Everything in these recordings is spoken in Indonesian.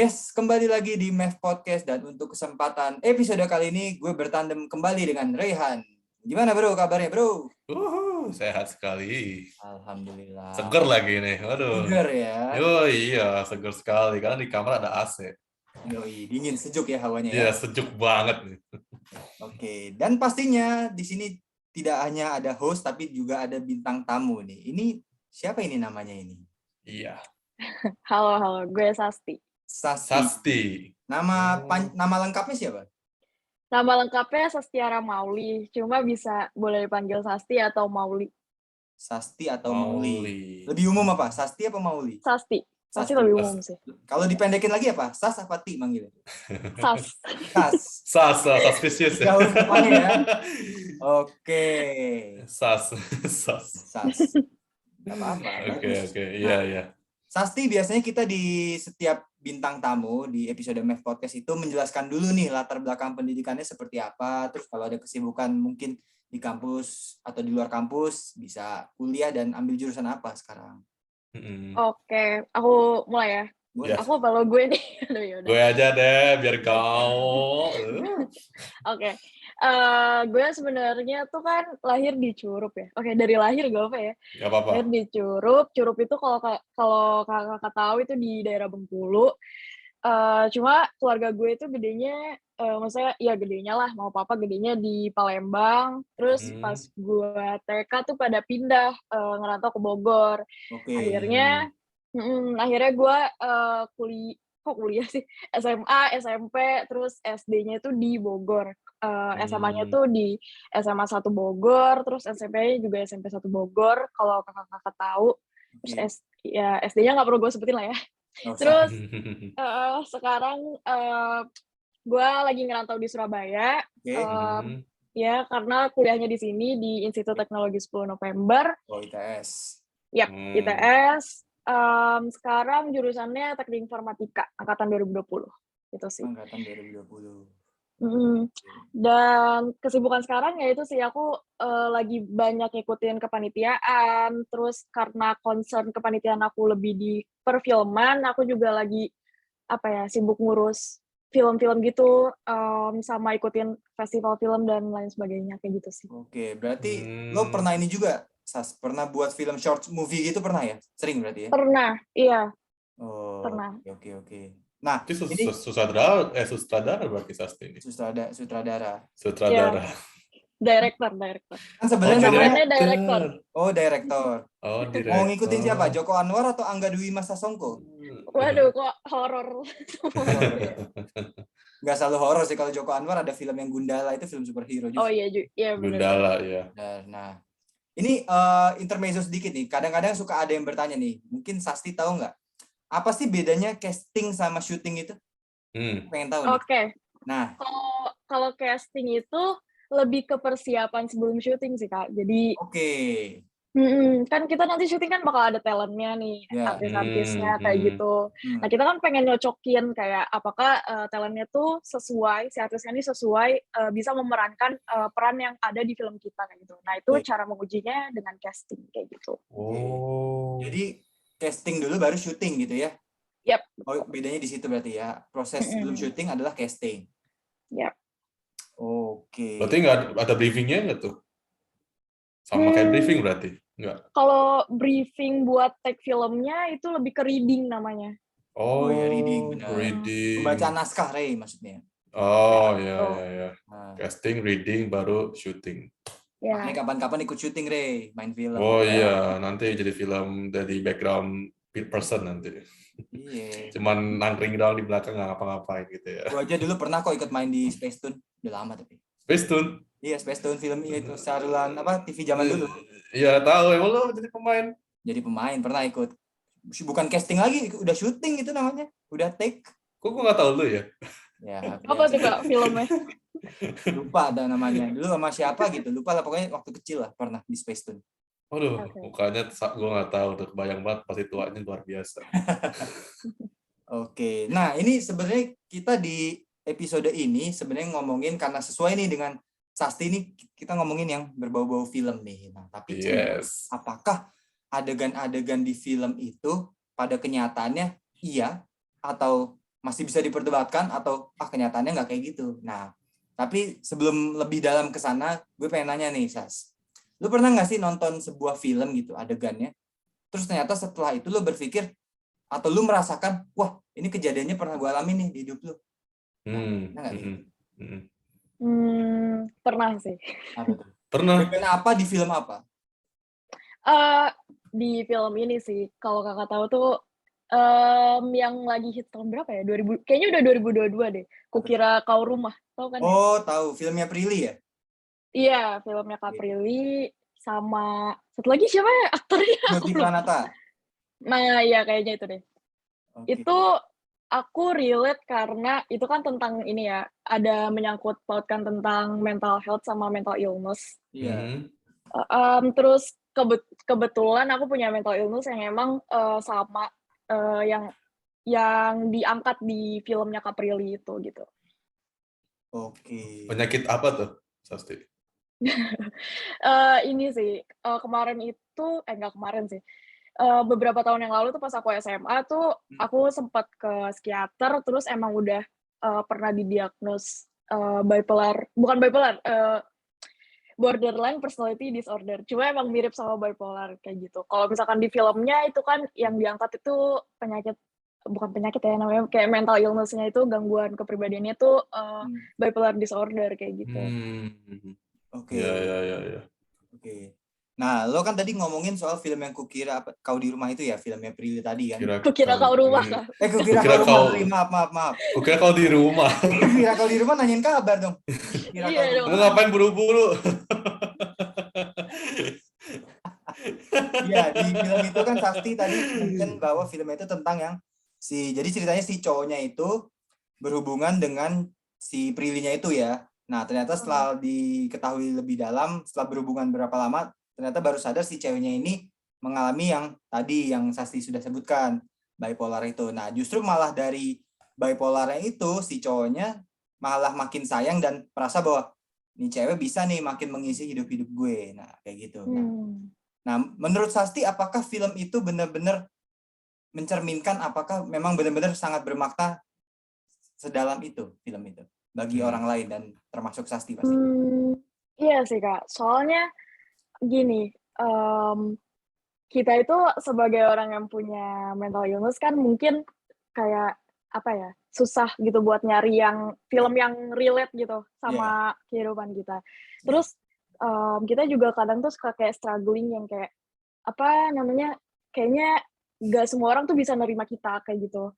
Yes, kembali lagi di MEF Podcast dan untuk kesempatan episode kali ini gue bertandem kembali dengan Rehan. Gimana bro kabarnya bro? Sehat sekali. Alhamdulillah. Seger lagi nih. Waduh. Seger ya. Iya, seger sekali karena di kamar ada AC. Yoi, dingin sejuk ya hawanya ya. Iya, sejuk banget nih. Oke, dan pastinya di sini tidak hanya ada host tapi juga ada bintang tamu nih. Ini siapa ini namanya ini? Iya. Halo, gue Sasti. Sasti. Nama lengkapnya siapa? Nama lengkapnya Sastiara Mauli, cuma boleh dipanggil Sasti atau Mauli. Sasti atau Mauli. Lebih umum apa? Sasti apa Mauli? Sasti lebih umum sih. Kalau dipendekin lagi apa? Sas apa Ti manggilnya? Sas. Suspicious ya. Jauh depannya ya. Oke. Sas. Gak apa-apa. Oke. Iya. Sasti biasanya kita di setiap bintang tamu di episode MEF Podcast itu menjelaskan dulu nih latar belakang pendidikannya seperti apa. Terus kalau ada kesibukan mungkin di kampus atau di luar kampus bisa kuliah dan ambil jurusan apa sekarang. Oke, aku mulai ya. Yes. Aku apa lo gue nih? Gue aja deh biar kau. Oke. Gue sebenarnya tuh kan lahir di Curup ya. Oke, dari lahir gak apa ya? Gak apa-apa. Lahir di Curup. Curup itu kalau kakak tahu itu di daerah Bengkulu. Cuma keluarga gue itu gedenya, maksudnya ya gedenya lah, mau papa gedenya di Palembang. Terus pas gue TK tuh pada pindah ngerantau ke Bogor. Okay. Akhirnya gue kuliah sih, SMA, SMP, terus SD-nya itu di Bogor. SMA-nya tuh di SMA 1 Bogor, terus SMP-nya juga SMP 1 Bogor, kalau kakak-kakak tahu. Terus SD-nya nggak perlu gue sebutin lah ya. Terus sekarang gue lagi ngerantau di Surabaya. Ya, karena kuliahnya di sini di Institut Teknologi 10 November. Oh, ITS. Yap, ITS. Sekarang jurusannya Teknik Informatika, angkatan 2020. Itu sih. Angkatan 2020. Dan kesibukan sekarang ya itu sih, aku lagi banyak ngikutin kepanitiaan, terus karena concern kepanitiaan aku lebih di perfilman, aku juga lagi sibuk ngurus film-film gitu, sama ikutin festival film dan lain sebagainya kayak gitu sih. Oke, berarti lo pernah ini juga, Sas? Pernah buat film short movie gitu pernah ya? Sering berarti ya? Pernah, iya. Oh, pernah. Oke. Nah, ini sutradara berarti Sasti ini. Sutradara. Ya. Director. Kan sebenarnya director. Director. Mau ngikutin siapa? Joko Anwar atau Angga Dwi Masa Songko? Waduh, kok horor. Nggak selalu horor sih, kalau Joko Anwar ada film yang Gundala, itu film superhero juga. Oh iya benar. Gundala ya. Nah, ini intermezzo sedikit nih. Kadang-kadang suka ada yang bertanya nih, mungkin Sasti tahu nggak? Apa sih bedanya casting sama syuting itu? Pengen tahu nih. Oke. Nah, kalau casting itu lebih ke persiapan sebelum syuting sih, Kak. Jadi kan kita nanti syuting kan bakal ada talentnya nih, artis-artisnya kayak gitu. Nah, kita kan pengen nyocokin kayak apakah talentnya tuh sesuai, si artisnya ini sesuai bisa memerankan peran yang ada di film kita kayak gitu. Nah, itu cara mengujinya dengan casting kayak gitu. Jadi casting dulu baru syuting gitu ya? Yap. Oh, bedanya di situ berarti ya. Proses sebelum syuting adalah casting. Yap. Oke. Berarti nggak ada briefingnya nggak tuh? Sama kayak briefing berarti? Nggak? Kalau briefing buat take filmnya itu lebih ke reading namanya. Oh ya, reading. Benar. Reading. Pembacaan naskah, Rey, maksudnya. Oh ya. Casting, reading, baru syuting. Ya. Makanya kapan-kapan ikut syuting, Rey, main film. Oh iya, nanti jadi film dari background person nanti. Iya. Cuman nangkring doang di belakang, nggak ngapa-ngapain gitu ya. Gua aja dulu pernah kok ikut main di Space Tune. Udah lama tapi. Space Tune? Iya, Space Tune film itu saluran TV zaman dulu. Iya, tahu. Emang lo jadi pemain? Jadi pemain, pernah ikut. Bukan casting lagi, udah syuting itu namanya. Udah take. Kok gue nggak tahu lu ya? Ya. Apa tuh Kak filmnya? Lupa ada namanya. Dulu sama siapa gitu. Lupa lah, pokoknya waktu kecil lah pernah di Space Tune. Waduh, mukanya gue nggak tahu. Udah kebayang banget, pasti tuanya luar biasa. Oke. Nah, ini sebenarnya kita di episode ini sebenarnya ngomongin, karena sesuai nih dengan Sasti ini, kita ngomongin yang berbau-bau film nih. Nah, tapi apakah adegan-adegan di film itu pada kenyataannya iya atau masih bisa diperdebatkan atau kenyataannya nggak kayak gitu. Nah, tapi sebelum lebih dalam ke sana, gue pengen nanya nih, Sas. Lu pernah nggak sih nonton sebuah film gitu adegannya? Terus ternyata setelah itu lu berpikir atau lu merasakan, wah ini kejadiannya pernah gue alami nih di hidup lu. Nah, pernah nggak kayak gitu? Pernah sih. Apa tuh? Pernah. Adegan apa di film apa? Di film ini sih, kalau Kakak tahu tuh, yang lagi hit tahun berapa ya? Kayaknya udah 2022 deh. Kukira Kau Rumah, tahu kan ya? Oh, tahu filmnya Prilly ya? Iya, filmnya Kak Prilly sama satu lagi siapa ya aktornya? Aku Yogi lupa. Pranata. Nah, iya kayaknya itu deh. Oke. Itu aku relate karena itu kan tentang ini ya, ada menyangkut pautkan tentang mental health sama mental illness. Iya. Terus kebetulan aku punya mental illness yang emang, sama, yang diangkat di filmnya Kak Prilly itu, gitu. Oke. Penyakit apa tuh, Sasti? Ini sih, kemarin itu nggak kemarin sih, beberapa tahun yang lalu tuh pas aku SMA tuh, aku sempat ke psikiater, terus emang udah, pernah didiagnos, bukan bipolar, borderline personality disorder, cuma emang mirip sama bipolar, kayak gitu. Kalau misalkan di filmnya itu kan yang diangkat itu bukan penyakit ya, namanya kayak mental illness-nya itu, gangguan kepribadiannya itu, bipolar disorder, kayak gitu. Oke. Ya. Oke. Nah, lo kan tadi ngomongin soal film yang kukira Kau di Rumah itu ya, filmnya Prilly tadi kan? Kukira Kau Rumah, Kak. Kukira Kukira Kau Kau- Rumah, maaf. Kukira kau di rumah. Kukira Kau di Rumah nanyain kabar dong. Kukira Iya Kau dong. Lu ngapain buru-buru? Iya, di film itu kan Sasti tadi mention bahwa film itu tentang yang jadi ceritanya si cowoknya itu berhubungan dengan si Prilly-nya itu ya. Nah, ternyata setelah diketahui lebih dalam, setelah berhubungan berapa lama, ternyata baru sadar si ceweknya ini mengalami yang tadi yang Sasti sudah sebutkan, bipolar itu. Nah, justru malah dari bipolarnya itu si cowoknya malah makin sayang dan merasa bahwa nih cewek bisa nih makin mengisi hidup-hidup gue. Nah, kayak gitu. Nah, menurut Sasti, apakah film itu benar-benar mencerminkan apakah memang benar-benar sangat bermakna sedalam itu film itu bagi orang lain dan termasuk Sasti pasti? Iya sih, Kak. Soalnya gini, kita itu sebagai orang yang punya mental illness kan mungkin kayak apa ya, susah gitu buat nyari yang film yang relate gitu sama kehidupan kita. Terus kita juga kadang tuh suka kayak struggling yang kayak apa namanya, kayaknya nggak semua orang tuh bisa nerima kita kayak gitu.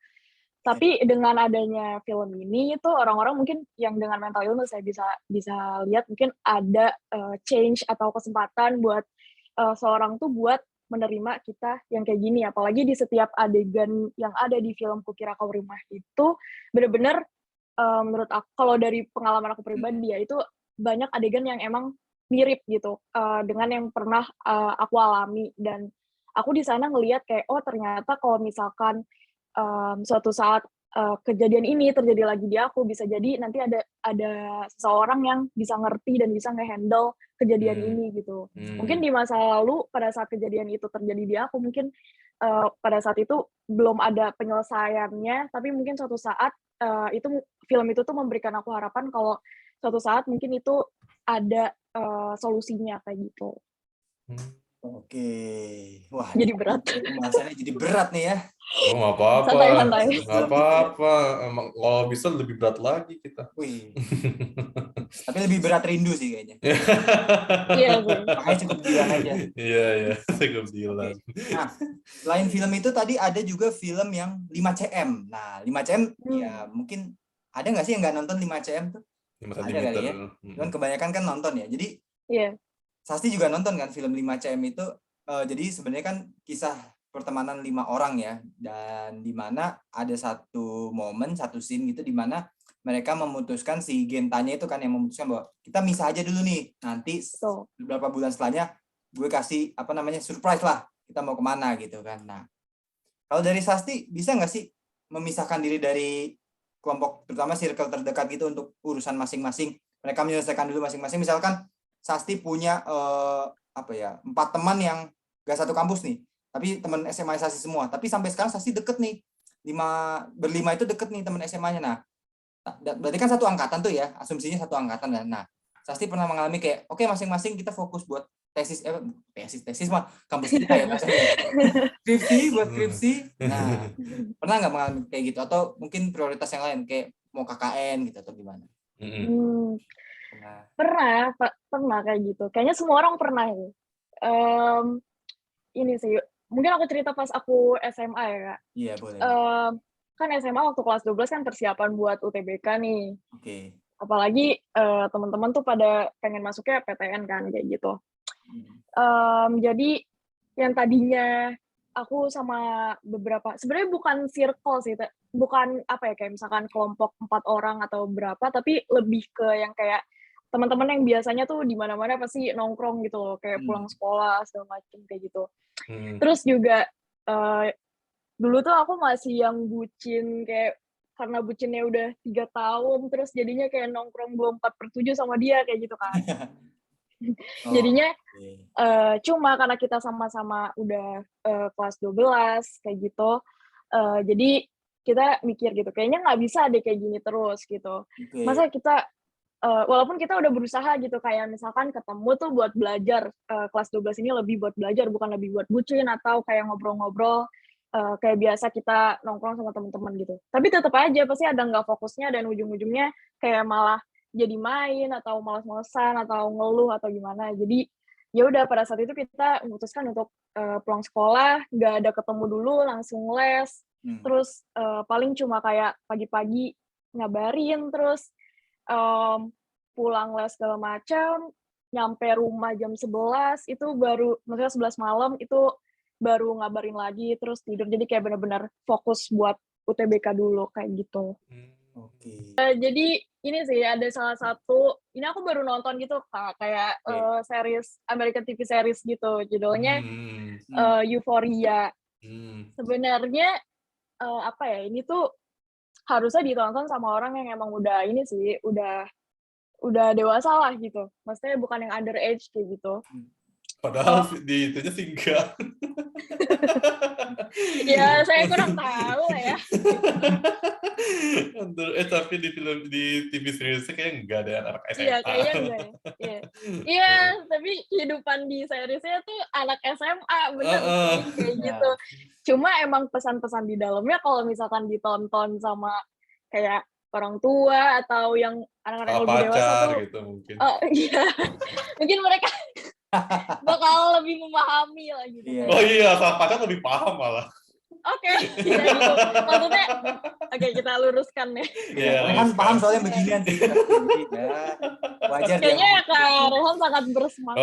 Tapi dengan adanya film ini tuh orang-orang mungkin yang dengan mental illness saya bisa lihat mungkin ada change atau kesempatan buat seorang tuh buat menerima kita yang kayak gini. Apalagi di setiap adegan yang ada di film Kukira Kau Rumah itu bener-bener menurut aku, kalau dari pengalaman aku pribadi ya, itu banyak adegan yang emang mirip gitu dengan yang pernah aku alami, dan aku di sana ngelihat kayak, oh ternyata kalau misalkan suatu saat kejadian ini terjadi lagi di aku, bisa jadi nanti ada seseorang yang bisa ngerti dan bisa nge-handle kejadian ini gitu. Mungkin di masa lalu pada saat kejadian itu terjadi di aku, mungkin pada saat itu belum ada penyelesaiannya, tapi mungkin suatu saat film itu tuh memberikan aku harapan kalau suatu saat mungkin itu ada solusinya kayak gitu. Oke. Wah, Jadi berat. pembahasannya jadi berat nih ya. Oh, nggak apa-apa. Santai-santai. Nggak apa-apa. Emang kalau bisa lebih berat lagi kita. Wih. Tapi lebih berat rindu sih kayaknya. Iya sih. Makanya cukup Dilan aja. Iya, cukup Dilan. Nah, selain film itu tadi ada juga film yang 5cm. Nah, 5cm ya mungkin ada nggak sih yang nggak nonton 5cm tuh? 5 Ada kali ya. Cuman kebanyakan kan nonton ya. Jadi Sasti juga nonton kan film 5cm itu. Jadi sebenarnya kan kisah pertemanan 5 orang ya. Dan di mana ada satu momen, satu scene gitu di mana mereka memutuskan, si Gentanya itu kan yang memutuskan bahwa kita misah aja dulu nih. Nanti beberapa bulan setelahnya gue kasih surprise lah. Kita mau kemana gitu kan. Nah, kalau dari Sasti bisa nggak sih memisahkan diri dari kelompok, terutama circle terdekat gitu untuk urusan masing-masing? Mereka menyelesaikan dulu masing-masing. Misalkan Sasti punya 4 teman yang gak satu kampus nih, tapi teman SMA Sasti semua. Tapi sampai sekarang Sasti deket nih berlima itu deket nih teman SMA-nya. Nah, berarti kan satu angkatan tuh ya, asumsinya satu angkatan kan. Nah, Sasti pernah mengalami kayak, oke masing-masing kita fokus buat tesis mah kampus kita ya maksudnya. buat skripsi. Nah, pernah nggak mengalami kayak gitu? Atau mungkin prioritas yang lain kayak mau KKN gitu atau gimana? Pernah kayak gitu. Kayaknya semua orang pernah ya. Ini sih, mungkin aku cerita pas aku SMA ya Kak. Iya boleh. Kan SMA waktu kelas 12 kan persiapan buat UTBK nih. Oke. Apalagi teman-teman tuh pada pengen masuknya PTN kan kayak gitu. Jadi yang tadinya aku sama beberapa, sebenarnya bukan circle sih, bukan apa ya, kayak misalkan kelompok 4 orang atau berapa, tapi lebih ke yang kayak teman-teman yang biasanya tuh di mana-mana pasti nongkrong gitu loh, kayak pulang sekolah segala macam kayak gitu. Terus juga dulu tuh aku masih yang bucin, kayak karena bucinnya udah 3 tahun, terus jadinya kayak nongkrong 24/7 sama dia kayak gitu kan. Jadinya cuma karena kita sama-sama udah kelas 12 kayak gitu, jadi kita mikir gitu, kayaknya nggak bisa deh kayak gini terus gitu. Masa kita walaupun kita udah berusaha gitu, kayak misalkan ketemu tuh buat belajar, kelas 12 ini lebih buat belajar, bukan lebih buat bucin atau kayak ngobrol-ngobrol, kayak biasa kita nongkrong sama teman-teman gitu. Tapi tetap aja pasti ada nggak fokusnya dan ujung-ujungnya kayak malah jadi main atau malas-malesan atau ngeluh atau gimana. Jadi ya udah pada saat itu kita memutuskan untuk pulang sekolah, nggak ada ketemu dulu, langsung les. Terus paling cuma kayak pagi-pagi ngabarin, terus pulang les segala macam, nyampe rumah jam 11 itu baru, maksudnya 11 malam itu baru ngabarin lagi, terus tidur. Jadi kayak benar-benar fokus buat UTBK dulu kayak gitu. Jadi ini sih ada salah satu, ini aku baru nonton gitu Kak, kayak series American TV series gitu, judulnya Euphoria. Sebenarnya apa ya, ini tuh harusnya ditonton sama orang yang emang udah ini sih, udah dewasa lah gitu. Maksudnya bukan yang underage kayak gitu. Padahal di itunya sih enggak. Ya, saya kurang tahu lah ya. Tapi di TV seriesnya kayaknya enggak ada anak SMA. Iya, kayaknya enggak ya. Iya, tapi kehidupan di seriesnya tuh anak SMA, bener sih, kayak gitu. Cuma emang pesan-pesan di dalamnya kalau misalkan ditonton sama kayak orang tua atau yang anak-anak lebih dewasa tuh gitu mungkin. Iya. Mungkin mereka bakal lebih memahami lah gitu. Oh iya, sama pacar lebih paham malah. Oke, ya gitu. Maksudnya, kita luruskan ya. Rehan paham soalnya beginian sih. Wajar. Kayaknya ya Kak Rehan sangat bersemangat.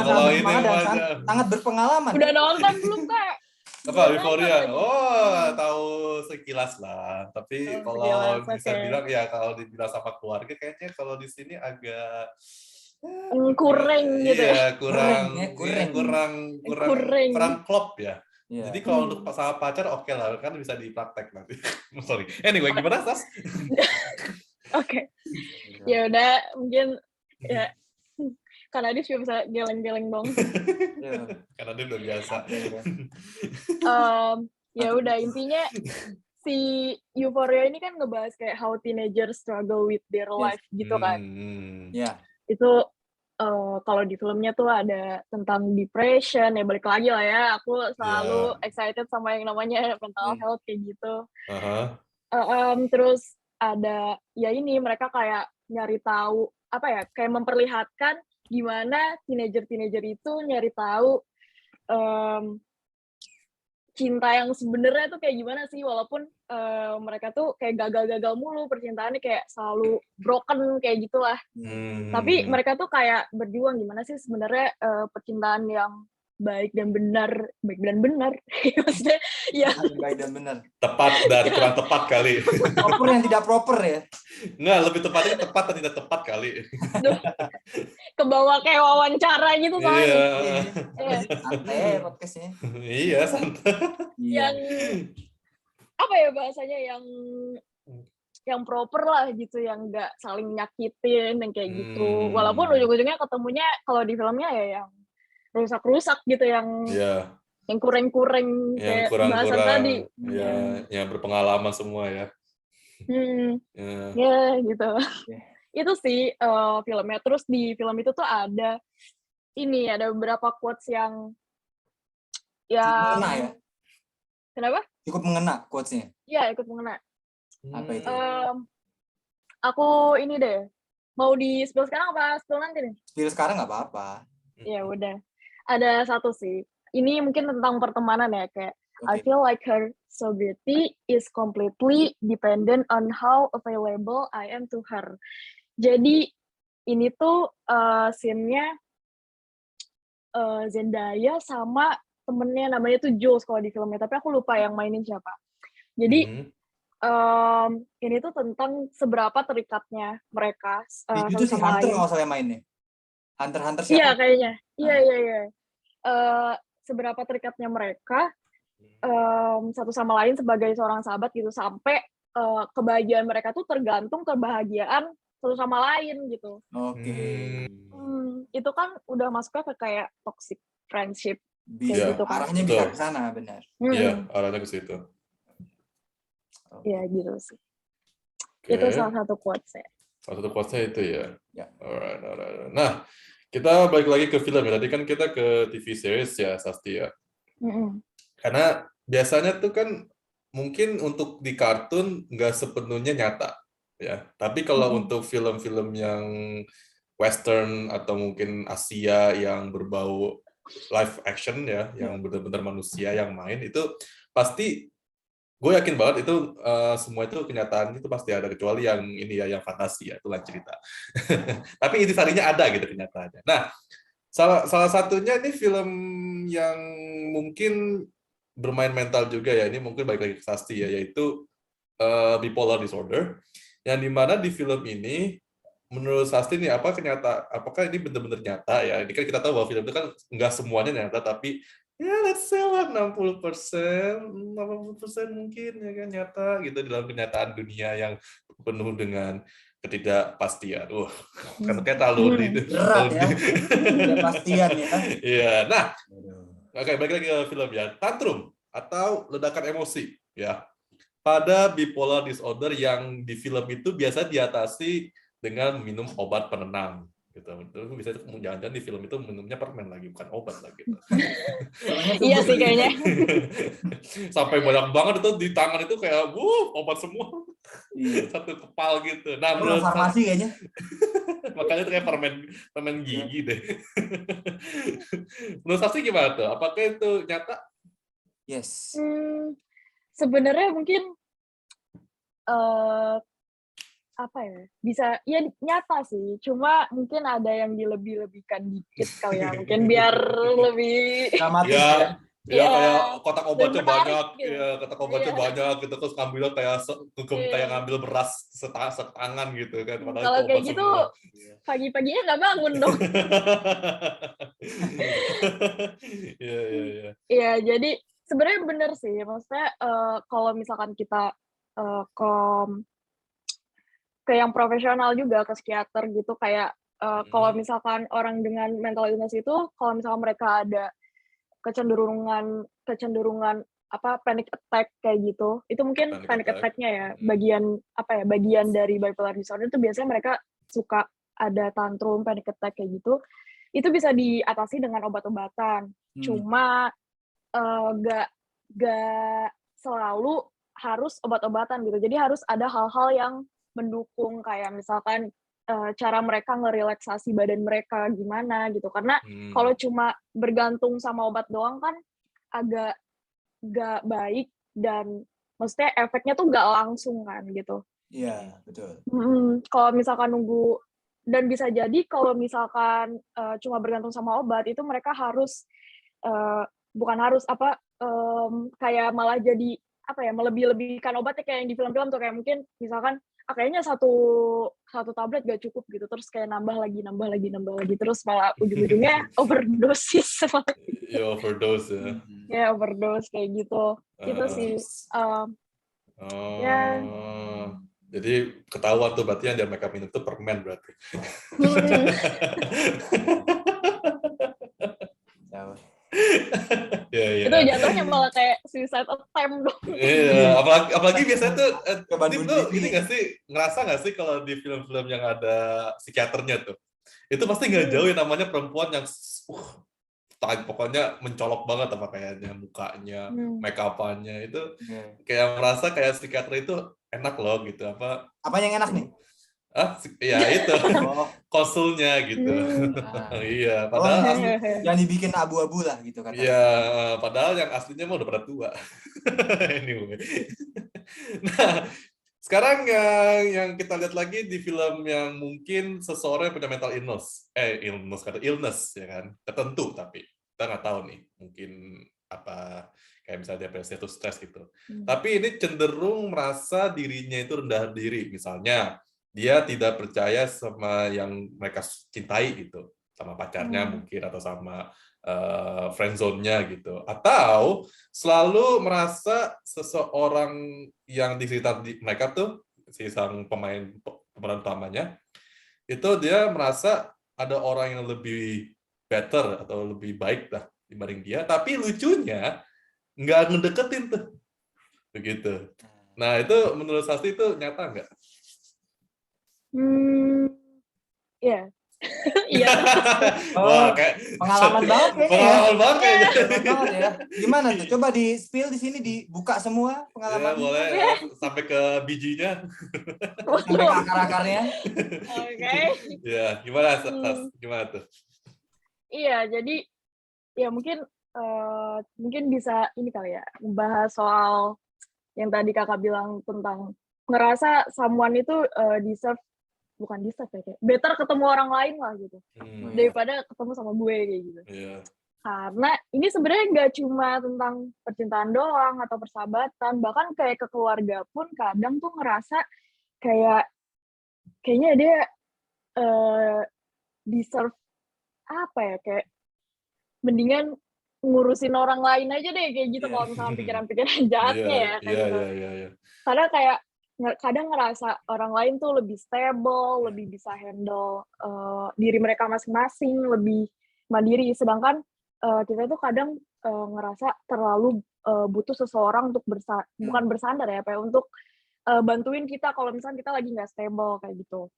Kalau ini sangat berpengalaman. Udah nonton belum Kak? Apa Euphoria? Tahu sekilas lah. Tapi kalau bisa bilang ya, kalau dibilang sama keluarga kayaknya kalau di sini agak kurang gitu ya. Kurang klop ya. Jadi kalau untuk sama pacar oke lah, kan bisa dipraktek nanti. Sorry. Anyway, gimana Sas? Oke. Ya udah, mungkin ya karena dia juga bisa geleng-geleng dong. Karena dia udah biasa. Ya udah, intinya si Euphoria ini kan ngebahas kayak how teenagers struggle with their life gitu kan. Itu kalau di filmnya tuh ada tentang depression, ya balik lagi lah ya, aku selalu excited sama yang namanya mental health kayak gitu. Terus ada ya ini, mereka kayak nyari tahu apa ya, kayak memperlihatkan gimana teenager itu nyari tahu cinta yang sebenarnya tuh kayak gimana sih, walaupun mereka tuh kayak gagal mulu, percintaannya kayak selalu broken kayak gitulah. Tapi mereka tuh kayak berjuang gimana sih sebenarnya percintaan yang baik dan benar. Maksudnya ya baik dan benar. Tepat dan kurang tepat kali. Proper yang tidak proper ya. Enggak, lebih tepatnya tepat dan tidak tepat kali. Kebawa kayak wawancara gitu kan. Santai podcastnya. Iya, santai. Yang apa ya bahasanya, yang proper lah gitu, yang nggak saling nyakitin, yang kayak gitu. Walaupun ujung-ujungnya ketemunya kalau di filmnya ya yang rusak-rusak gitu, yang yang kurang-kurang Yang kayak bahasan tadi. kurang-kurang, Iya. ya berpengalaman semua ya. Ya. Ya gitu. Ya. Itu sih filmnya. Terus di film itu tuh ada beberapa quotes yang Mengena ya? Kenapa? Cukup mengena quotes-nya. Iya, ikut mengena. Apa itu? Aku ini deh, mau di-spill sekarang apa spill nanti nih? Spill sekarang nggak apa-apa. Ya udah. Ada satu sih. Ini mungkin tentang pertemanan ya, kayak I feel like her sobriety is completely dependent on how available I am to her. Jadi ini tuh scene-nya Zendaya sama temennya namanya tuh Jules kalau di filmnya, tapi aku lupa yang mainin siapa. Jadi ini tuh tentang seberapa terikatnya mereka Itu si sama Hunter lain. nggak usah mainnya. Hunter siapa? Iya kayaknya. Iya. Seberapa terikatnya mereka satu sama lain sebagai seorang sahabat gitu, sampai kebahagiaan mereka tuh tergantung kebahagiaan satu sama lain gitu. Oke. Itu kan udah masuknya ke kayak toxic friendship. Bisa. Gitu kan. Arahnya bisa ke sana, benar. Iya, arahnya ke situ. Iya gitu sih. Okay. Itu salah satu quotes-nya. Salah satu quotes-nya itu ya. Ya. Alright. Nah, kita balik lagi ke film ya. Tadi kan kita ke TV series ya, Sasti ya. Karena biasanya tuh kan mungkin untuk di kartun nggak sepenuhnya nyata ya. Tapi kalau untuk film-film yang western atau mungkin Asia yang berbau live action ya, yang benar-benar manusia yang main, itu pasti gue yakin banget itu semua itu kenyataan itu pasti ada, kecuali yang ini ya, yang fantasi ya, itu lain cerita. Tapi intisarinya ada gitu kenyataannya. Nah, salah satunya ini film yang mungkin bermain mental juga ya, ini mungkin balik lagi ke Sasti ya, yaitu bipolar disorder, yang dimana di film ini menurut Sasti nih apakah ini benar-benar nyata ya? Ini kan kita tahu bahwa film itu kan nggak semuanya nyata, tapi ya let's say lah 60%, 80% mungkin ya kan nyata gitu dalam kenyataan dunia yang penuh dengan ketidakpastian. Kan kayak terlalu berat ya. Ketidakpastian ya. Iya. Nah, oke, balik lagi ke film ya. Tantrum atau ledakan emosi ya. Pada bipolar disorder yang di film itu biasa diatasi dengan minum obat penenang gitu. Itu bisa jangan-jangan di film itu minumnya permen lagi, bukan obat lagi. Gitu. Iya sih kayaknya. Sampai banyak banget itu di tangan itu kayak obat semua. Satu kepal gitu. Nah, menurut farmasi kayaknya. Makanya itu kayak permen gigi deh. Menurut Sasti gimana tuh? Apakah itu nyata? Yes. Sebenarnya mungkin apa ya, bisa ya nyata sih, cuma mungkin ada yang dilebih-lebihkan dikit kali ya, mungkin biar lebih dramatis ya. Ya kayak kotak obatnya banyak, gitu. ya kotak obatnya banyak gitu, terus ngambilnya kayak kayak ngambil beras setangan gitu kan. Kalau kayak gitu pagi-paginya nggak bangun dong. Iya, jadi sebenarnya bener sih, maksudnya kalau misalkan kita ke yang profesional juga, ke psikiater gitu, kayak kalau misalkan orang dengan mental illness itu, kalau misalkan mereka ada kecenderungan panic attack kayak gitu, itu mungkin panic attack-nya ya, bagian dari bipolar disorder itu biasanya mereka suka ada tantrum, panic attack kayak gitu, itu bisa diatasi dengan obat-obatan. Cuma gak selalu harus obat-obatan gitu, jadi harus ada hal-hal yang mendukung, kayak misalkan cara mereka ngerelaksasi badan mereka gimana gitu, karena kalau cuma bergantung sama obat doang kan agak gak baik, dan maksudnya efeknya tuh gak langsung kan gitu. Iya, betul. Kalau misalkan nunggu, dan bisa jadi kalau misalkan cuma bergantung sama obat, itu mereka harus kayak malah jadi melebih-lebihkan obatnya, kayak yang di film-film tuh, kayak mungkin misalkan kayaknya satu tablet gak cukup gitu, terus kayak nambah lagi, terus malah ujung-ujungnya overdosis. Ya overdose ya. Ya overdose kayak gitu. Itu sih. Ya. Jadi ketahuan tuh berarti yang mereka minum tuh permen berarti. Iya. Itu jatuhnya malah kayak suicide attempt dong. Iya, apalagi biasanya tuh Coba Tim, bunuh lu ini diri. nggak sih, ngerasa nggak sih kalau di film-film yang ada psikiaternya tuh, itu pasti nggak Hmm. jauh yang namanya perempuan yang pokoknya mencolok banget apa kayaknya mukanya, make up-annya itu kayak merasa kayak psikiater itu enak loh gitu apa Apa yang enak nih? ya itu Oh, konsulnya gitu. nah. Iya, Oh, padahal yang dibikin abu-abu lah gitu iya, katanya. padahal yang aslinya mah udah pada tua. Anyway. Nah, sekarang yang kita lihat lagi di film yang mungkin seseorang yang punya mental illness ya kan, tertentu, tapi kita nggak tahu nih, mungkin apa kayak misalnya depresi atau stres gitu. Tapi ini cenderung merasa dirinya itu rendah diri, misalnya dia tidak percaya sama yang mereka cintai gitu, sama pacarnya mungkin atau sama friend zone-nya gitu, atau selalu merasa seseorang yang di sekitar mereka tuh, si sang pemeran utamanya itu dia merasa ada orang yang lebih better atau lebih baik lah dibanding dia, tapi lucunya nggak ngedeketin tuh begitu. Nah itu menurut Sasti itu nyata nggak? Iya. Iya. Oh, kayak pengalaman banget kayaknya ya. pengalaman banget kayaknya. Pengalaman banget ya. Gimana tuh? Coba di spill di sini, dibuka semua Ya, pengalaman. boleh sampai ke bijinya. Sampai ke akar-akarnya. Oke. Ya, gimana Sas? Gimana tuh? Iya, jadi ya mungkin bisa ini kali ya, membahas soal yang tadi kakak bilang tentang ngerasa someone itu bukan deserve ya, kayak better ketemu orang lain lah gitu daripada ketemu sama gue kayak gitu. Karena ini sebenarnya nggak cuma tentang percintaan doang atau persahabatan, bahkan kayak ke keluarga pun kadang tuh ngerasa kayaknya dia deserve apa ya, kayak mendingan ngurusin orang lain aja deh kayak gitu kalau misalnya pikiran-pikiran jahatnya ya kayak gitu. Karena kayak kadang ngerasa orang lain tuh lebih stable, lebih bisa handle diri mereka masing-masing, lebih mandiri. Sedangkan kita tuh kadang ngerasa terlalu butuh seseorang untuk bukan bersandar ya, kayak untuk bantuin kita kalau misalnya kita lagi nggak stable kayak gitu.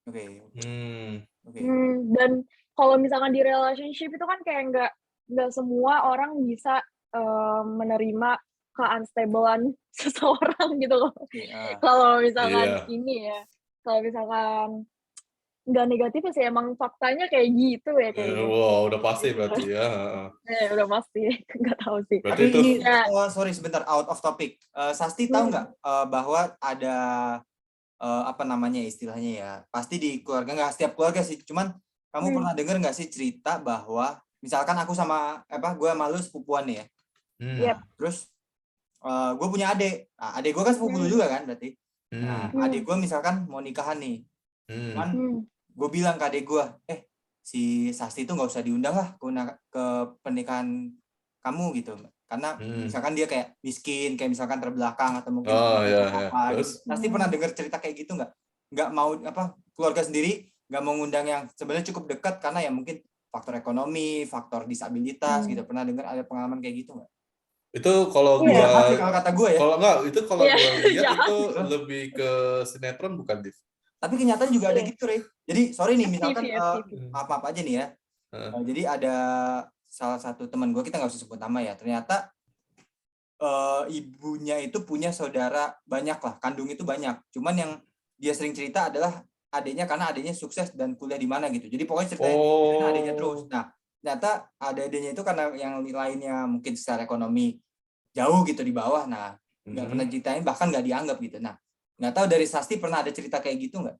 Dan kalau misalkan di relationship itu kan kayak nggak semua orang bisa menerima ke-unstablean seseorang gitu loh. Kalau misalkan kalau misalkan nggak negatif sih, emang faktanya kayak gitu ya kayak gitu. Wow, udah pasti berarti ya. Udah pasti, nggak tahu sih. Berarti Tapi itu ini, sorry sebentar, out of topic. Sasti tahu nggak bahwa ada apa namanya istilahnya ya? Pasti di keluarga, nggak setiap keluarga sih. Cuman kamu pernah dengar nggak sih cerita bahwa misalkan aku sama gue malu sepupuan nih ya. Terus gue punya adik. Nah, adik gue kan sepupu lu juga kan berarti. Nah, adik gue misalkan mau nikahan nih. Cuman gue bilang ke adik gue, si Sasti itu nggak usah diundang lah ke pernikahan kamu gitu. Karena misalkan dia kayak miskin, kayak misalkan terbelakang atau mungkin apa. Gitu. Sasti pernah dengar cerita kayak gitu nggak? Nggak mau keluarga sendiri nggak mau ngundang yang sebenarnya cukup dekat karena ya mungkin faktor ekonomi, faktor disabilitas gitu. Pernah dengar ada pengalaman kayak gitu nggak? Itu kalau kalau kata gue ya. Kalau gue lihat itu lebih ke sinetron bukan, Div? Tapi kenyataan juga ada gitu, Rey. Jadi sorry nih, misalkan apa aja nih ya. Jadi ada salah satu teman gue, kita nggak usah sebut nama ya. Ternyata ibunya itu punya saudara banyak lah, kandung itu banyak. Cuman yang dia sering cerita adalah adiknya, karena adiknya sukses dan kuliah di mana gitu. Jadi pokoknya ceritanya adiknya terus. Nah, ternyata adiknya itu karena yang lainnya mungkin secara ekonomi jauh gitu di bawah. Nah, nggak pernah ceritain, bahkan nggak dianggap gitu. Nah, nggak tahu dari Sasti pernah ada cerita kayak gitu nggak?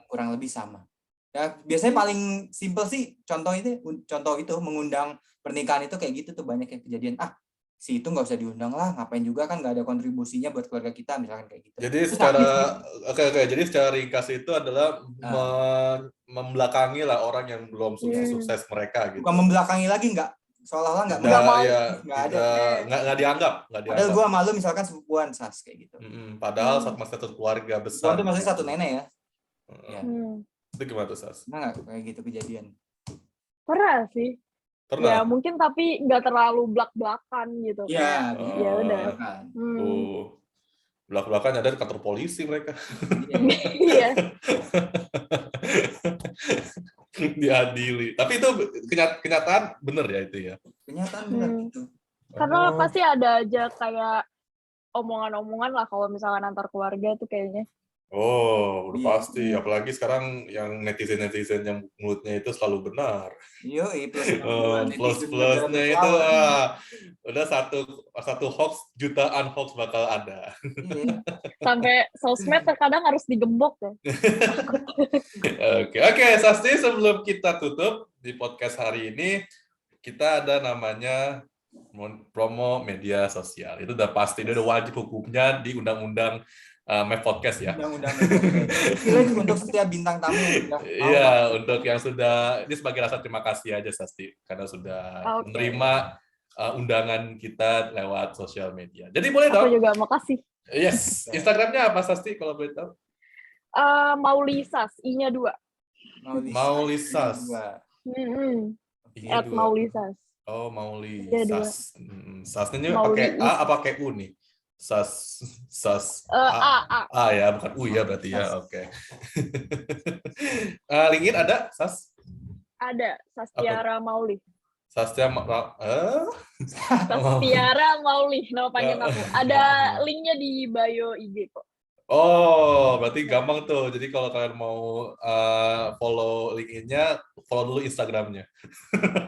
Kurang lebih sama. Ya biasanya paling simpel sih contoh itu mengundang pernikahan itu kayak gitu tuh, banyak yang kejadian. Si itu nggak usah diundang lah, ngapain juga kan, nggak ada kontribusinya buat keluarga kita misalkan kayak gitu. Jadi jadi secara ringkas itu adalah membelakangi lah orang yang belum sukses mereka gitu. Bukan membelakangi lagi, nggak, seolah-olah nggak dianggap. Padahal gue malu misalkan sepupuan Sas kayak gitu. Padahal satu keluarga besar. Itu masih satu nenek ya. Itu gimana tuh, Sas? Nah, nggak kayak gitu kejadian? Pernah sih. Pernah? Ya mungkin tapi nggak terlalu belak-belakan gitu. Iya, Kayak, ya udah. kan. Belak-belakan ada di kantor polisi mereka. Iya. Diadili. Tapi itu kenyataan bener ya itu ya? Kenyataan benar gitu. Karena pasti ada aja kayak omongan-omongan lah kalau misalkan antar keluarga tuh kayaknya. Oh, udah Iya. pasti. Apalagi sekarang yang netizen-netizen yang mulutnya itu selalu benar. Iya, plus Plus-plusnya itu udah satu hoax, jutaan hoax bakal ada. Iya. Sampai sosmed terkadang harus digembok ya. Oke, Sasti, sebelum kita tutup di podcast hari ini, kita ada namanya promo media sosial. Itu udah pasti, itu udah wajib hukumnya di undang-undang Mef Podcast ya. Undang-undang privilege untuk setiap bintang tamu. Iya, untuk yang sudah, ini sebagai rasa terima kasih aja Sasti, karena sudah menerima undangan kita lewat sosial media. Jadi boleh dong. Aku juga makasih. Yes, Instagramnya apa Sasti kalau boleh tahu? Maulisas, I-nya 2. Maulisas. @maulisas. Oh, Maulisas. Sasnya Mauli pakai A apa pakai U nih? Sas A ya, bukan U ya berarti ya. Oke. LinkedIn ada, Sas? Ada, Sastiara Mauli. Sastiara Mauli, nama panjang aku. Ada linknya di bio IG kok. Oh, berarti gampang tuh. Jadi kalau kalian mau follow LinkedIn-nya, follow dulu Instagram-nya.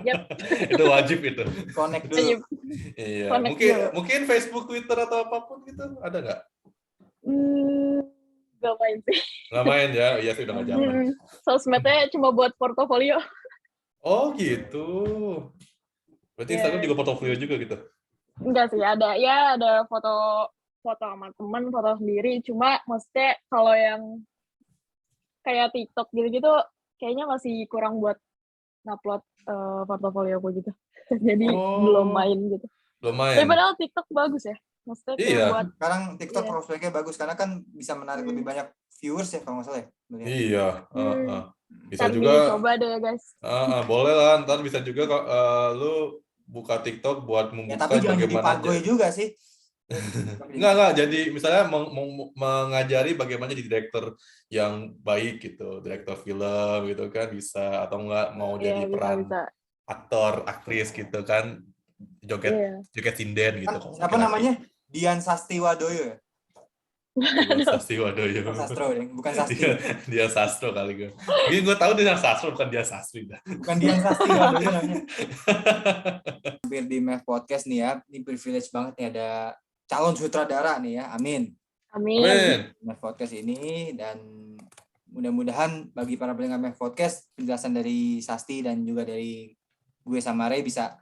Yep. Itu wajib itu. Connect dulu. Iya. Connect Mungkin Facebook, Twitter atau apapun gitu ada nggak? Nggak main sih. Nggak main ya? Iya sih udah nggak zaman. Sosmednya cuma buat portofolio. Oh gitu. Berarti Instagram juga portofolio juga gitu? Enggak sih, ada foto sama teman, foto sendiri. Cuma maksudnya kalau yang kayak TikTok gitu-gitu, kayaknya masih kurang buat ngupload portofolio aku gitu. Jadi belum main gitu. Belum main. Tapi padahal TikTok bagus ya. Maksudnya kayak buat sekarang TikTok prospeknya bagus karena kan bisa menarik lebih banyak viewers ya kalau nggak salah ya. Iya. Bisa ntar juga. Coba deh guys. Boleh lah. Ntar bisa juga lu buka TikTok buat membuka tapi jangan jadi bagaimana pagoi juga sih. Enggak. Jadi misalnya mengajari bagaimana jadi direktur yang baik gitu, direktur film gitu kan bisa, atau enggak mau jadi peran aktor, aktris gitu kan, joget sinden gitu. Siapa namanya? Dian Sastiwadoyo ya? Sastiwadoyo. Sastro deh, bukan Sasti. Dia Sastro kali gue. Mungkin gue tahu dia Sastro bukan dia Sastri dah. Bukan Dian Sastiwadoyo namanya. Hampir di Mef Podcast nih ya, ini privilege banget nih ada calon sutradara nih ya, amin. Mef Podcast ini, dan mudah-mudahan bagi para pendengar Mef Podcast penjelasan dari Sasti dan juga dari gue sama Ray bisa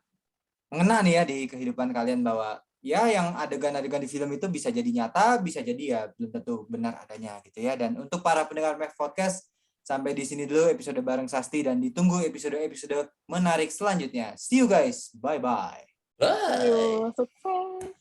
mengena nih ya di kehidupan kalian, bahwa ya yang adegan-adegan di film itu bisa jadi nyata, bisa jadi ya belum tentu benar adanya gitu ya. Dan untuk para pendengar Mef Podcast, sampai di sini dulu episode bareng Sasti, dan ditunggu episode-episode menarik selanjutnya. See you guys, bye-bye. Bye. Sukses.